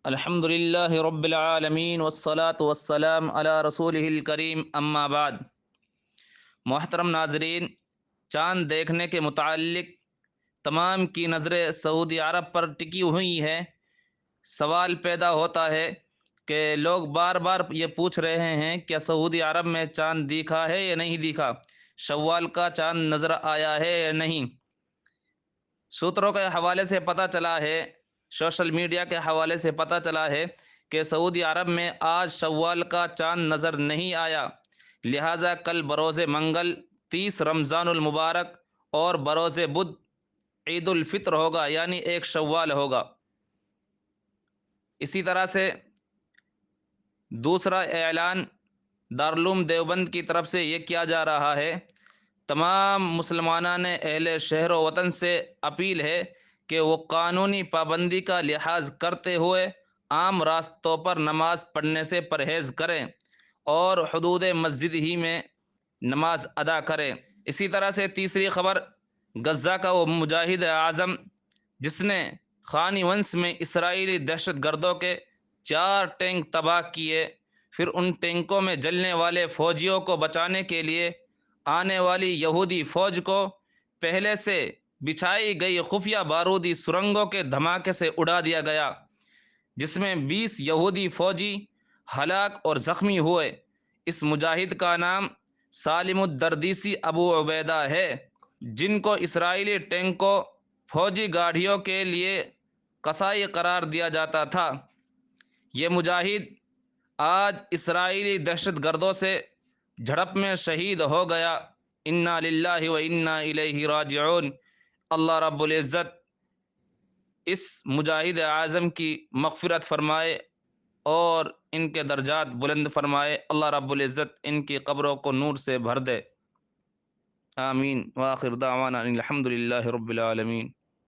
الحمد للہ رب العالمین والصلاة والسلام علی رسولہ الکریم اما بعد۔ محترم ناظرین، چاند دیکھنے کے متعلق تمام کی نظریں سعودی عرب پر ٹکی ہوئی ہیں۔ سوال پیدا ہوتا ہے کہ لوگ بار بار یہ پوچھ رہے ہیں کہ سعودی عرب میں چاند دیکھا ہے یا نہیں دیکھا، شوال کا چاند نظر آیا ہے یا نہیں۔ سوتروں کے حوالے سے پتہ چلا ہے، سوشل میڈیا کے حوالے سے پتہ چلا ہے کہ سعودی عرب میں آج شوال کا چاند نظر نہیں آیا، لہٰذا کل بروز منگل 30 رمضان المبارک اور بروز بدھ عید الفطر ہوگا، یعنی 1 شوال ہوگا۔ اسی طرح سے دوسرا اعلان دارالعلوم دیوبند کی طرف سے یہ کیا جا رہا ہے، تمام مسلمانان اہل شہر و وطن سے اپیل ہے کہ وہ قانونی پابندی کا لحاظ کرتے ہوئے عام راستوں پر نماز پڑھنے سے پرہیز کریں اور حدود مسجد ہی میں نماز ادا کریں۔ اسی طرح سے تیسری خبر، غزہ کا وہ مجاہد اعظم جس نے خان یونس میں اسرائیلی دہشت گردوں کے 4 ٹینک تباہ کیے، پھر ان ٹینکوں میں جلنے والے فوجیوں کو بچانے کے لیے آنے والی یہودی فوج کو پہلے سے بچھائی گئی خفیہ بارودی سرنگوں کے دھماکے سے اڑا دیا گیا، جس میں 20 یہودی فوجی ہلاک اور زخمی ہوئے۔ اس مجاہد کا نام سالم الدردیسی ابو عبیدہ ہے، جن کو اسرائیلی ٹینکوں، فوجی گاڑیوں کے لیے قصائی قرار دیا جاتا تھا۔ یہ مجاہد آج اسرائیلی دہشت گردوں سے جھڑپ میں شہید ہو گیا۔ انا للہ و انا الیہ راجعون۔ اللہ رب العزت اس مجاہد اعظم کی مغفرت فرمائے اور ان کے درجات بلند فرمائے۔ اللہ رب العزت ان کی قبروں کو نور سے بھر دے۔ آمین۔ وآخر دعوانا ان الحمد للہ رب العالمین۔